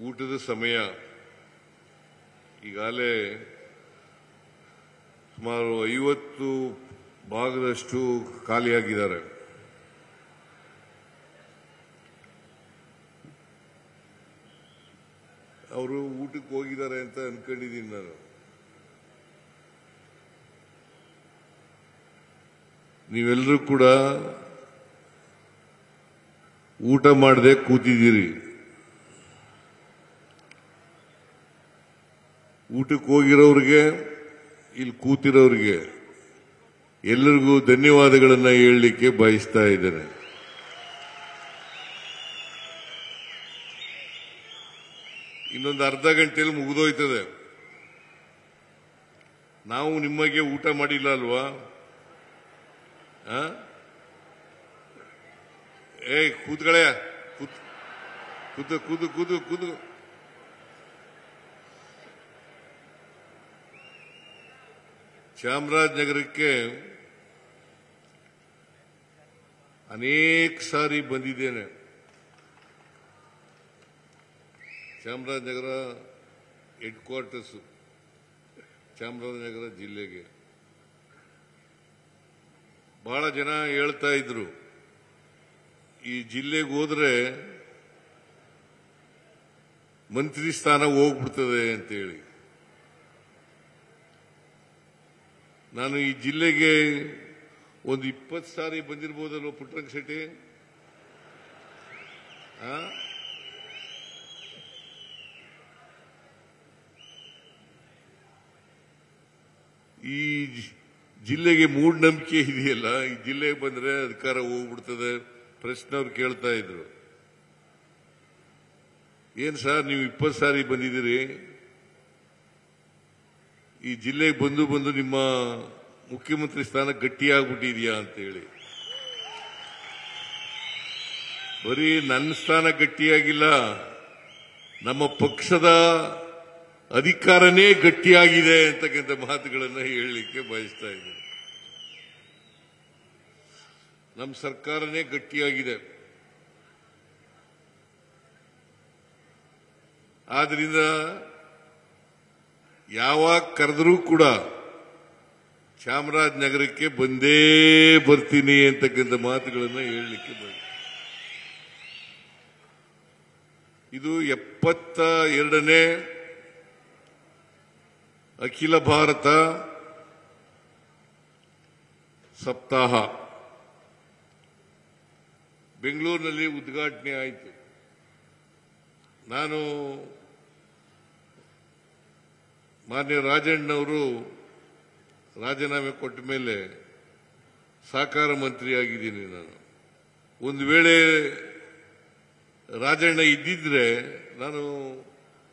ಊಟದ ಸಮಯ ಈಗಾಗಲೇ ಸುಮಾರು 50 ಭಾಗದಷ್ಟು ಖಾಲಿಯಾಗಿದ್ದಾರೆ. ಅವರು ಊಟಕ್ಕೆ ಹೋಗಿದ್ದಾರೆ ಅಂತ ಅನ್ಕೊಂಡಿದ್ದೀನಿ ನಾನು. ನೀವೆಲ್ಲರೂ ಕೂಡ ಊಟ ಮಾಡದೆ ಕೂತಿದ್ದೀರಿ. ಊಟಕ್ಕೆ ಹೋಗಿರೋರಿಗೆ, ಇಲ್ಲಿ ಕೂತಿರೋರಿಗೆ ಎಲ್ಲರಿಗೂ ಧನ್ಯವಾದಗಳನ್ನು ಹೇಳಲಿಕ್ಕೆ ಬಯಸ್ತಾ ಇದ್ದೇನೆ. ಇನ್ನೊಂದು ಅರ್ಧ ಗಂಟೆಯಲ್ಲಿ ಮುಗಿದೋಯ್ತದೆ. ನಾವು ನಿಮಗೆ ಊಟ ಮಾಡಿಲ್ಲ ಅಲ್ವಾ? ಕೂತ್ಗಳೇ, ಕೂತು ಕೂತು ಕೂತು ಕೂತು. ಚಾಮರಾಜನಗರಕ್ಕೆ ಅನೇಕ ಸಾರಿ ಬಂದಿದ್ದೇನೆ. ಚಾಮರಾಜನಗರ ಹೆಡ್ ಕ್ವಾರ್ಟರ್ಸ್, ಚಾಮರಾಜನಗರ ಜಿಲ್ಲೆಗೆ ಬಹಳ ಜನ ಹೇಳ್ತಾ ಇದ್ರು, ಈ ಜಿಲ್ಲೆಗೆ ಹೋದ್ರೆ ಮಂತ್ರಿ ಸ್ಥಾನ ಹೋಗ್ಬಿಡ್ತದೆ ಅಂತೇಳಿ. ನಾನು ಈ ಜಿಲ್ಲೆಗೆ ಒಂದು 20 ಸಾರಿ ಬಂದಿರಬಹುದಲ್ವ ಪುಟ್ಟರಂಗ ಶೆಟ್ಟಿ? ಈ ಜಿಲ್ಲೆಗೆ ಮೂಢನಂಬಿಕೆ ಇದೆಯಲ್ಲ, ಈ ಜಿಲ್ಲೆಗೆ ಬಂದ್ರೆ ಅಧಿಕಾರ ಹೋಗ್ಬಿಡ್ತದೆ. ಪ್ರಶ್ನವ್ರು ಕೇಳ್ತಾ ಇದ್ರು, ಏನ್ ಸರ್ ನೀವು 20 ಸಾರಿ ಬಂದಿದ್ದೀರಿ, ಈ ಜಿಲ್ಲೆಗೆ ಬಂದು ಬಂದು ನಿಮ್ಮ ಮುಖ್ಯಮಂತ್ರಿ ಸ್ಥಾನ ಗಟ್ಟಿಯಾಗ್ಬಿಟ್ಟಿದ್ಯಾ ಅಂತ ಹೇಳಿ. ಬರೀ ನನ್ನ ಸ್ಥಾನ ಗಟ್ಟಿಯಾಗಿಲ್ಲ, ನಮ್ಮ ಪಕ್ಷದ ಅಧಿಕಾರನೇ ಗಟ್ಟಿಯಾಗಿದೆ ಅಂತಕ್ಕಂಥ ಮಾತುಗಳನ್ನು ಹೇಳಲಿಕ್ಕೆ ಬಯಸ್ತಾ ಇದ್ದೇನೆ. ನಮ್ಮ ಸರ್ಕಾರನೇ ಗಟ್ಟಿಯಾಗಿದೆ. ಆದ್ರಿಂದ ಯಾವಾಗ ಕರೆದರೂ ಕೂಡ ಚಾಮರಾಜನಗರಕ್ಕೆ ಬಂದೇ ಬರ್ತೀನಿ ಅಂತಕ್ಕಂಥ ಮಾತುಗಳನ್ನು ಹೇಳಲಿಕ್ಕೆ ಬಯಸ್ತೀನಿ. ಇದು 72ನೇ ಅಖಿಲ ಭಾರತ ಸಪ್ತಾಹ ಬೆಂಗಳೂರಿನಲ್ಲಿ ಉದ್ಘಾಟನೆ ಆಯಿತು. ನಾನು ಮಾನ್ಯ ರಾಜಣ್ಣವರು ರಾಜೀನಾಮೆ ಕೊಟ್ಟ ಮೇಲೆ ಸಹಕಾರ ಮಂತ್ರಿ ಆಗಿದ್ದೀನಿ. ನಾನು ಒಂದು ವೇಳೆ ರಾಜಣ್ಣ ಇದ್ದಿದ್ರೆ ನಾನು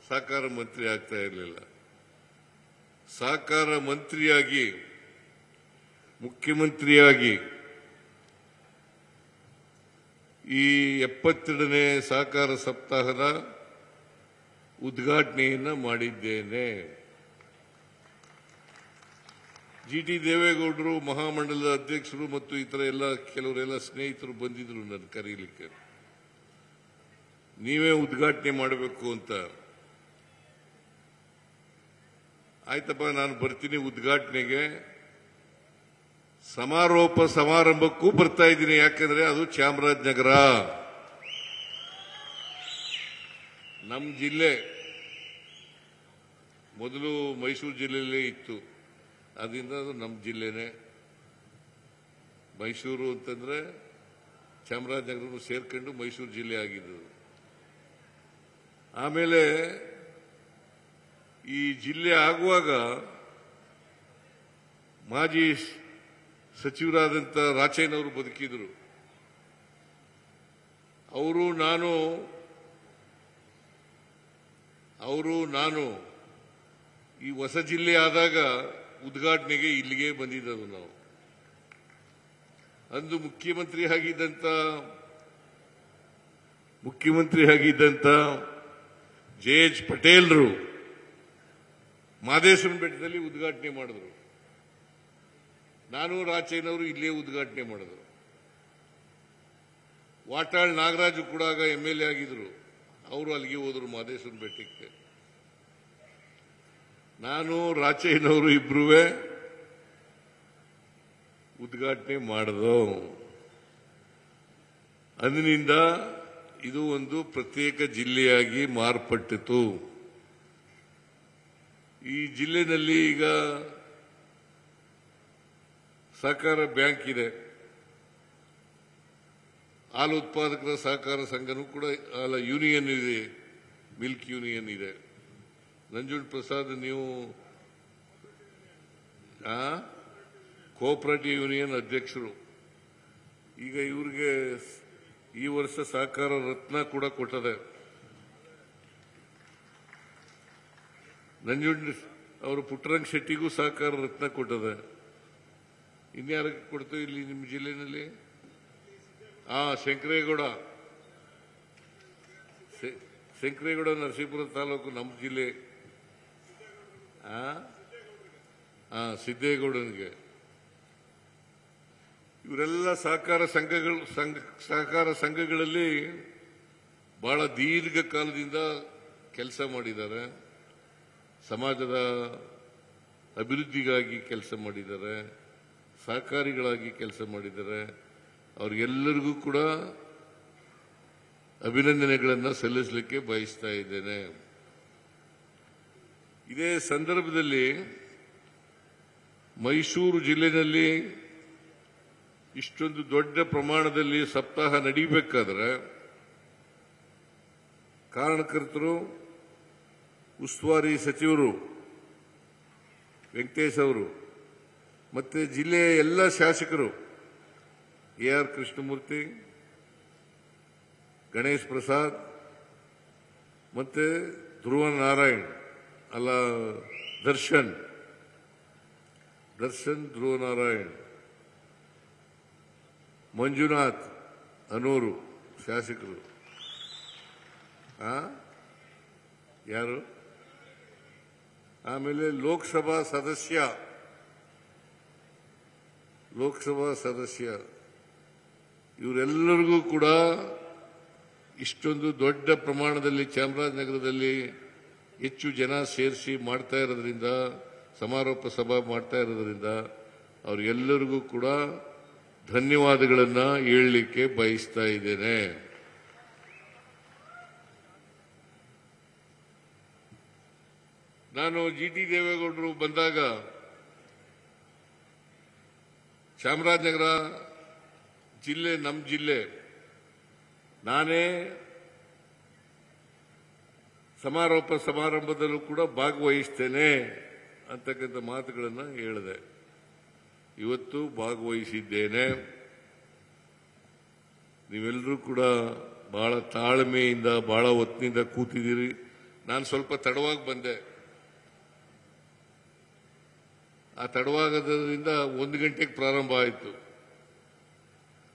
ಸಹಕಾರ ಮಂತ್ರಿ ಆಗ್ತಾ ಇರಲಿಲ್ಲ. ಸಹಕಾರ ಮಂತ್ರಿಯಾಗಿ, ಮುಖ್ಯಮಂತ್ರಿಯಾಗಿ ಈ 72ನೇ ಸಹಕಾರ ಸಪ್ತಾಹದ ಉದ್ಘಾಟನೆಯನ್ನ ಮಾಡಿದ್ದೇನೆ. ಟಿ ದೇವೇಗೌಡರು, ಮಹಾಮಂಡಲದ ಅಧ್ಯಕ್ಷರು ಮತ್ತು ಇತರ ಕೆಲವರೆಲ್ಲ ಸ್ನೇಹಿತರು ಬಂದಿದ್ರು ನನ್ನ ಕರೀಲಿಕ್ಕೆ, ನೀವೇ ಉದ್ಘಾಟನೆ ಮಾಡಬೇಕು ಅಂತ. ಆಯ್ತಪ್ಪ, ನಾನು ಬರ್ತೀನಿ ಉದ್ಘಾಟನೆಗೆ. ಸಮಾರೋಪ ಸಮಾರಂಭಕ್ಕೂ ಬರ್ತಾ ಇದ್ದೀನಿ, ಯಾಕಂದ್ರೆ ಅದು ಚಾಮರಾಜನಗರ ನಮ್ಮ ಜಿಲ್ಲೆ. ಮೊದಲು ಮೈಸೂರು ಜಿಲ್ಲೆಯಲ್ಲೇ ಇತ್ತು, ಅದರಿಂದ ಅದು ನಮ್ಮ ಜಿಲ್ಲೆನೇ. ಮೈಸೂರು ಅಂತಂದ್ರೆ ಚಾಮರಾಜನಗರ ಸೇರ್ಕೊಂಡು ಮೈಸೂರು ಜಿಲ್ಲೆ ಆಗಿದ್ದು. ಆಮೇಲೆ ಈ ಜಿಲ್ಲೆ ಆಗುವಾಗ ಮಾಜಿ ಸಚಿವರಾದಂಥ ರಾಚಯ್ಯನವರು ಬದುಕಿದ್ರು. ಅವರು ನಾನು ಈ ಹೊಸ ಜಿಲ್ಲೆ ಆದಾಗ ಉದ್ಘಾಟನೆಗೆ ಇಲ್ಲಿಗೆ ಬಂದಿದ್ದವು. ನಾವು ಅಂದು ಮುಖ್ಯಮಂತ್ರಿ ಆಗಿದ್ದಂತ ಜೆ.ಎಚ್. ಪಟೇಲ್ರು ಮಾದೇಶ್ವರನ ಬೆಟ್ಟದಲ್ಲಿ ಉದ್ಘಾಟನೆ ಮಾಡಿದ್ರು. ನಾನು ರಾಚಯ್ಯನವರು ಇಲ್ಲೇ ಉದ್ಘಾಟನೆ ಮಾಡಿದ್ರು. ವಾಟಾಳ್ ನಾಗರಾಜು ಕೂಡ ಆಗ MLA ಆಗಿದ್ರು. ಅವರು ಅಲ್ಲಿಗೆ ಹೋದ್ರು ಮಹದೇಶ್ವರನ ಬೆಟ್ಟಕ್ಕೆ. ನಾನು ರಾಚಯ್ಯನವರು ಇಬ್ರೂ ಉದ್ಘಾಟನೆ ಮಾಡಿದೋ. ಅಂದಿನಿಂದ ಇದು ಒಂದು ಪ್ರತ್ಯೇಕ ಜಿಲ್ಲೆಯಾಗಿ ಮಾರ್ಪಟ್ಟಿತು. ಈ ಜಿಲ್ಲೆಯಲ್ಲಿ ಈಗ ಸಹಕಾರ ಬ್ಯಾಂಕ್ ಇದೆ, ಹಾಲು ಉತ್ಪಾದಕರ ಸಹಕಾರ ಸಂಘನೂ ಕೂಡ ಯೂನಿಯನ್ ಇದೆ, ಮಿಲ್ಕ್ ಯೂನಿಯನ್ ಇದೆ. ನಂಜುಂಡ ಪ್ರಸಾದ್ ನೀವು ಕೋಆಪರೇಟಿವ್ ಯೂನಿಯನ್ ಅಧ್ಯಕ್ಷರು. ಈಗ ಇವ್ರಿಗೆ ಈ ವರ್ಷ ಸಹಕಾರ ರತ್ನ ಕೂಡ ಕೊಟ್ಟದೆ. ನಂಜುಂಡ ಅವರು ಪುಟ್ಟರಂಗ ಶೆಟ್ಟಿಗೂ ಸಹಕಾರ ರತ್ನ ಕೊಟ್ಟದೆ. ಇನ್ಯಾರಿಗೆ ಕೊಡ್ತು ಇಲ್ಲಿ ನಿಮ್ಮ ಜಿಲ್ಲೆಯಲ್ಲಿ? ಶಂಕರೇಗೌಡ ನರಸೀಪುರ ತಾಲೂಕು ನಮ್ಮ ಜಿಲ್ಲೆ. ಸಿದ್ದೇಗೌಡನಿಗೆ. ಇವರೆಲ್ಲ ಸಹಕಾರ ಸಂಘಗಳಲ್ಲಿ ಬಹಳ ದೀರ್ಘಕಾಲದಿಂದ ಕೆಲಸ ಮಾಡಿದ್ದಾರೆ. ಸಮಾಜದ ಅಭಿವೃದ್ಧಿಗಾಗಿ ಕೆಲಸ ಮಾಡಿದ್ದಾರೆ, ಸಹಕಾರಿಗಳಾಗಿ ಕೆಲಸ ಮಾಡಿದ್ದಾರೆ. ಅವ್ರಿಗೆಲ್ಲರಿಗೂ ಕೂಡ ಅಭಿನಂದನೆಗಳನ್ನು ಸಲ್ಲಿಸಲಿಕ್ಕೆ ಬಯಸ್ತಾ ಇದ್ದೇನೆ. ಇದೇ ಸಂದರ್ಭದಲ್ಲಿ ಮೈಸೂರು ಜಿಲ್ಲೆಯಲ್ಲಿ ಇಷ್ಟೊಂದು ದೊಡ್ಡ ಪ್ರಮಾಣದಲ್ಲಿ ಸಪ್ತಾಹ ನಡೀಬೇಕಾದ್ರೆ ಕಾರಣಕರ್ತರು, ಉಸ್ತುವಾರಿ ಸಚಿವರು ವೆಂಕಟೇಶ್ ಅವರು, ಮತ್ತೆ ಜಿಲ್ಲೆಯ ಎಲ್ಲ ಶಾಸಕರು AR ಕೃಷ್ಣಮೂರ್ತಿ, ಗಣೇಶ್ ಪ್ರಸಾದ್, ಮತ್ತೆ ಧ್ರುವ ನಾರಾಯಣ್ ದರ್ಶನ್ ಧ್ರುವ ನಾರಾಯಣ್, ಮಂಜುನಾಥ್ ಅನೂರು ಶಾಸಕರು, ಯಾರು, ಆಮೇಲೆ ಲೋಕಸಭಾ ಸದಸ್ಯ ಇವರೆಲ್ಲರಿಗೂ ಕೂಡ ಇಷ್ಟೊಂದು ದೊಡ್ಡ ಪ್ರಮಾಣದಲ್ಲಿ ಚಾಮರಾಜನಗರದಲ್ಲಿ ಹೆಚ್ಚು ಜನ ಸೇರಿಸಿ ಮಾಡ್ತಾ ಇರೋದ್ರಿಂದ, ಸಮಾರೋಪ ಸಭಾ ಮಾಡ್ತಾ ಇರೋದ್ರಿಂದ ಅವರೆಲ್ಲರಿಗೂ ಕೂಡ ಧನ್ಯವಾದಗಳನ್ನು ಹೇಳಲಿಕ್ಕೆ ಬಯಸ್ತಾ ಇದ್ದೇನೆ. ನಾನು GT ದೇವೇಗೌಡರು ಬಂದಾಗ ಚಾಮರಾಜನಗರ ಜಿಲ್ಲೆ ನಮ್ಮ ಜಿಲ್ಲೆ, ನಾನೇ ಸಮಾರೋಪ ಸಮಾರಂಭದಲ್ಲೂ ಕೂಡ ಭಾಗವಹಿಸ್ತೇನೆ ಅಂತಕ್ಕಂಥ ಮಾತುಗಳನ್ನು ಹೇಳಿದೆ. ಇವತ್ತು ಭಾಗವಹಿಸಿದ್ದೇನೆ. ನೀವೆಲ್ಲರೂ ಕೂಡ ಬಹಳ ತಾಳ್ಮೆಯಿಂದ ಬಹಳ ಹೊತ್ತಿನಿಂದ ಕೂತಿದ್ದೀರಿ. ನಾನು ಸ್ವಲ್ಪ ತಡವಾಗಿ ಬಂದೆ. ಆ ತಡವಾಗದ್ರಿಂದ 1 ಗಂಟೆಗೆ ಪ್ರಾರಂಭ ಆಯಿತು.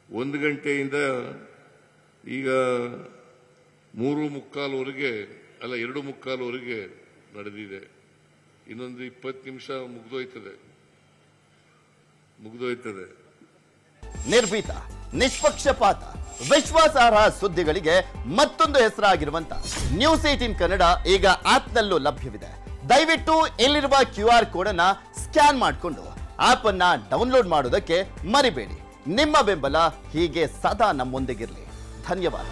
1 ಗಂಟೆಯಿಂದ ಈಗ 3:45 2:45 ನಡೆದಿದೆ. ಇನ್ನೊಂದು 20 ನಿಮಿಷ ಮುಗಿದೋಯ್ತದೆ. ನಿರ್ಭೀತ, ನಿಷ್ಪಕ್ಷಪಾತ, ವಿಶ್ವಾಸಾರ್ಹ ಸುದ್ದಿಗಳಿಗೆ ಮತ್ತೊಂದು ಹೆಸರಾಗಿರುವಂತ News18 ಕನ್ನಡ ಈಗ ಆಪ್ನಲ್ಲೂ ಲಭ್ಯವಿದೆ. ದಯವಿಟ್ಟು ಇಲ್ಲಿರುವ QR ಕೋಡ್ ಅನ್ನ ಸ್ಕ್ಯಾನ್ ಮಾಡಿಕೊಂಡು ಆಪ್ ಅನ್ನ ಡೌನ್ಲೋಡ್ ಮಾಡೋದಕ್ಕೆ ಮರಿಬೇಡಿ. ನಿಮ್ಮ ಬೆಂಬಲ ಹೀಗೆ ಸದಾ ನಮ್ಮೊಂದಿಗಿರಲಿ. ಧನ್ಯವಾದ.